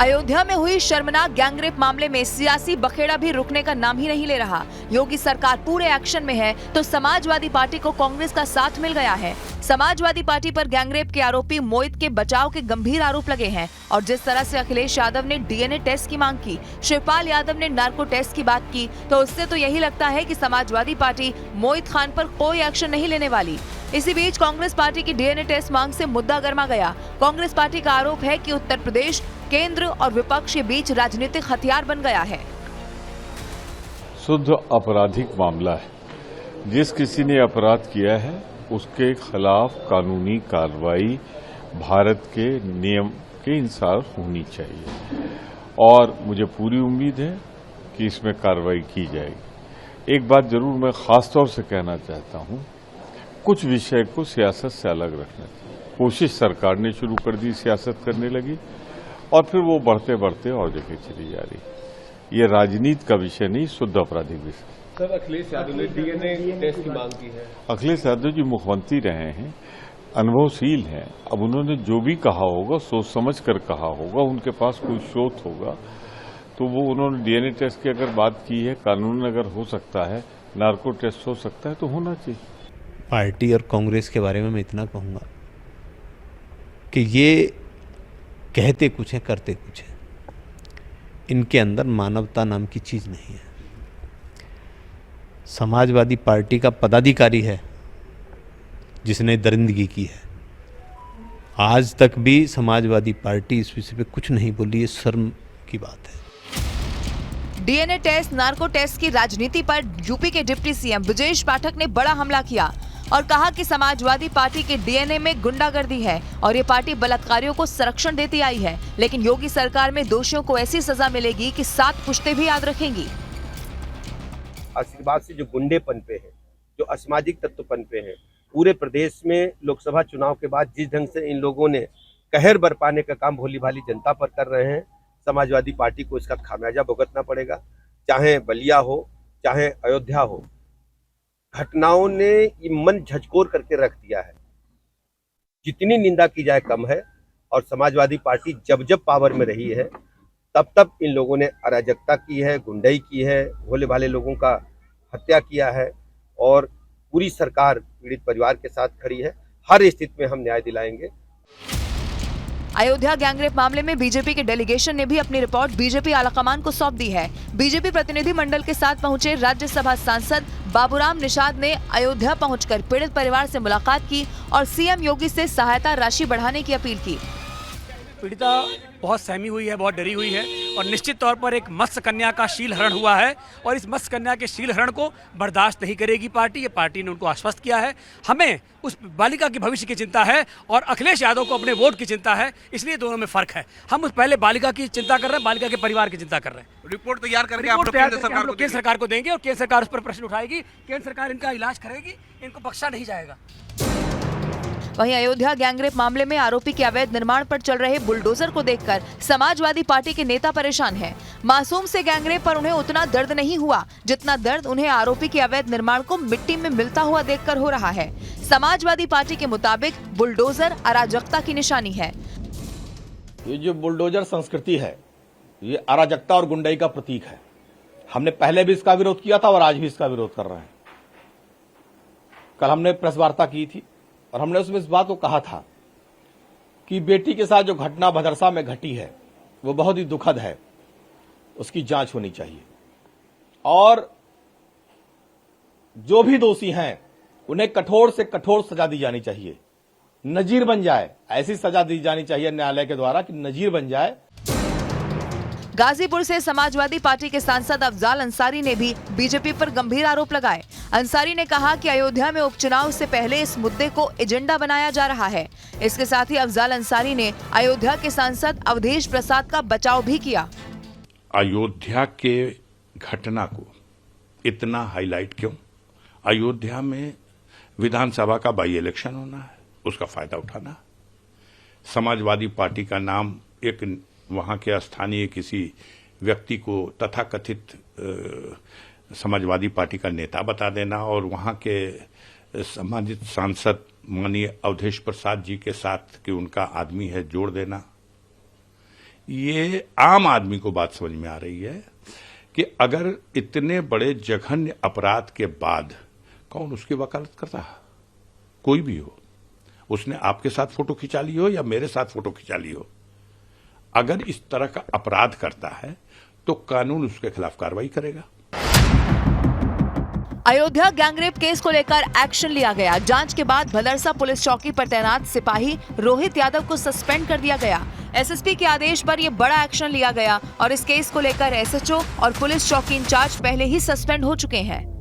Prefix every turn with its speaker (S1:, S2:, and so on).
S1: अयोध्या में हुई शर्मनाक गैंगरेप मामले में सियासी बखेड़ा भी रुकने का नाम ही नहीं ले रहा। योगी सरकार पूरे एक्शन में है तो समाजवादी पार्टी को कांग्रेस का साथ मिल गया है। समाजवादी पार्टी पर गैंगरेप के आरोपी मोहित के बचाव के गंभीर आरोप लगे हैं और जिस तरह से अखिलेश यादव ने डीएनए टेस्ट की मांग की, शिवपाल यादव ने नार्को टेस्ट की बात की, तो उससे तो यही लगता है कि समाजवादी पार्टी मोहित खान पर कोई एक्शन नहीं लेने वाली। इसी बीच कांग्रेस पार्टी की डीएनए टेस्ट मांग से मुद्दा गर्मा गया। कांग्रेस पार्टी का आरोप है कि उत्तर प्रदेश केंद्र और विपक्ष के बीच राजनीतिक हथियार बन गया है।
S2: शुद्ध आपराधिक मामला है। जिस किसी ने अपराध किया है उसके खिलाफ कानूनी कार्रवाई भारत के नियम के अनुसार होनी चाहिए और मुझे पूरी उम्मीद है कि इसमें कार्रवाई की जाएगी। एक बात जरूर मैं खास तौर से कहना चाहता हूं, कुछ विषय को सियासत से अलग रखना चाहिए। कोशिश सरकार ने शुरू कर दी, सियासत करने लगी और फिर वो बढ़ते बढ़ते और जगह चली जा रही। ये राजनीति का विषय नहीं, शुद्ध आपराधिक विषय।
S3: सर, अखिलेश यादव ने डीएनए टेस्ट की मांग की है।
S2: अखिलेश यादव जी मुख्यमंत्री रहे हैं, अनुभवशील हैं। अब उन्होंने जो भी कहा होगा सोच समझ कर कहा होगा, उनके पास कोई स्रोत होगा तो वो उन्होंने डीएनए टेस्ट की अगर बात की है, कानून अगर हो सकता है, नार्को टेस्ट हो सकता है तो होना चाहिए।
S4: पार्टी और कांग्रेस के बारे में मैं इतना कहूंगा कि ये कहते कुछ है, करते कुछ है। इनके अंदर मानवता नाम की चीज नहीं है। समाजवादी पार्टी का पदाधिकारी है जिसने दरिंदगी की है। आज तक भी समाजवादी पार्टी इस विषय पे कुछ नहीं बोली, ये शर्म की बात है।
S1: डीएनए टेस्ट, नार्को टेस्ट की राजनीति पर यूपी के डिप्टी सीएम ब्रजेश पाठक ने बड़ा हमला किया और कहा कि समाजवादी पार्टी के डीएनए में गुंडागर्दी है और ये पार्टी बलात्कारियों को संरक्षण देती आई है, लेकिन योगी सरकार में दोषियों को ऐसी सजा मिलेगी कि 7 पुश्तें भी याद रखेंगी।
S5: आशीर्वाद से जो गुंडे पनपे हैं, जो असामाजिक तत्व पनपे हैं, पूरे प्रदेश में लोकसभा चुनाव के बाद जिस ढंग से इन लोगों ने कहर बरपाने का काम भोली भाली जनता पर कर रहे हैं, समाजवादी पार्टी को इसका खामियाजा भुगतना पड़ेगा। चाहे बलिया हो, चाहे अयोध्या हो, घटनाओं ने ये मन झकझोर करके रख दिया है। जितनी निंदा की जाए कम है और समाजवादी पार्टी जब जब पावर में रही है तब तब इन लोगों ने अराजकता की है, गुंडाई की है, भोले भाले लोगों का हत्या किया है और पूरी सरकार पीड़ित परिवार के साथ खड़ी है। हर स्थिति में हम न्याय दिलाएंगे।
S1: अयोध्या गैंगरेप मामले में बीजेपी के डेलीगेशन ने भी अपनी रिपोर्ट बीजेपी आलाकमान को सौंप दी है। बीजेपी प्रतिनिधि मंडल के साथ पहुंचे राज्यसभा सांसद बाबूराम निषाद ने अयोध्या पहुंचकर पीड़ित परिवार से मुलाकात की और सीएम योगी से सहायता राशि बढ़ाने की अपील की।
S6: पीड़िता बहुत सहमी हुई है, बहुत डरी हुई है और निश्चित तौर पर एक मत्स्य कन्या का शील हरण हुआ है और इस मत्स्य कन्या के शील हरण को बर्दाश्त नहीं करेगी पार्टी। ये पार्टी ने उनको आश्वस्त किया है। हमें उस बालिका के भविष्य की चिंता है और अखिलेश यादव को अपने वोट की चिंता है, इसलिए दोनों में फर्क है। हम उस पहले बालिका की चिंता कर रहे हैं, बालिका के परिवार की चिंता कर रहे हैं।
S3: रिपोर्ट तैयार करके
S6: हम लोग केंद्र सरकार को देंगे और केंद्र सरकार उस पर प्रश्न उठाएगी। केंद्र सरकार इनका इलाज करेगी, इनको बख्शा नहीं जाएगा।
S1: वहीं अयोध्या गैंगरेप मामले में आरोपी के अवैध निर्माण पर चल रहे बुलडोजर को देखकर समाजवादी पार्टी के नेता परेशान हैं। मासूम से गैंगरेप पर उन्हें उतना दर्द नहीं हुआ जितना दर्द उन्हें आरोपी के अवैध निर्माण को मिट्टी में मिलता हुआ देखकर हो रहा है। समाजवादी पार्टी के मुताबिक बुलडोजर अराजकता की निशानी है।
S7: ये जो बुलडोजर संस्कृति है, ये अराजकता और गुंडाई का प्रतीक है। हमने पहले भी इसका विरोध किया था और आज भी इसका विरोध कर रहे हैं। कल हमने प्रेस वार्ता की थी और हमने उसमें इस बात को कहा था कि बेटी के साथ जो घटना भदरसा में घटी है वो बहुत ही दुखद है, उसकी जांच होनी चाहिए और जो भी दोषी हैं उन्हें कठोर से कठोर सजा दी जानी चाहिए, नजीर बन जाए। ऐसी सजा दी जानी चाहिए न्यायालय के द्वारा कि नजीर बन जाए।
S1: गाजीपुर से समाजवादी पार्टी के सांसद अफजाल अंसारी ने भी बीजेपी पर गंभीर आरोप लगाए। अंसारी ने कहा कि अयोध्या में उपचुनाव से पहले इस मुद्दे को एजेंडा बनाया जा रहा है। इसके साथ ही अफजाल अंसारी ने अयोध्या के सांसद अवधेश प्रसाद का बचाव भी किया।
S8: अयोध्या के घटना को इतना हाईलाइट क्यों? अयोध्या में विधानसभा का बाई इलेक्शन होना है, उसका फायदा उठाना। समाजवादी पार्टी का नाम एक वहां के स्थानीय किसी व्यक्ति को तथाकथित समाजवादी पार्टी का नेता बता देना और वहां के सम्मानित सांसद माननीय अवधेश प्रसाद जी के साथ कि उनका आदमी है जोड़ देना, ये आम आदमी को बात समझ में आ रही है कि अगर इतने बड़े जघन्य अपराध के बाद कौन उसकी वकालत करता है? कोई भी हो, उसने आपके साथ फोटो खिंचा ली हो या मेरे साथ फोटो खिंचा ली हो, अगर इस तरह का अपराध करता है तो कानून उसके खिलाफ कार्रवाई करेगा।
S1: अयोध्या गैंगरेप केस को लेकर एक्शन लिया गया। जांच के बाद भदरसा पुलिस चौकी पर तैनात सिपाही रोहित यादव को सस्पेंड कर दिया गया। एसएसपी के आदेश पर यह बड़ा एक्शन लिया गया और इस केस को लेकर एसएचओ और पुलिस चौकी इंचार्ज पहले ही सस्पेंड हो चुके हैं।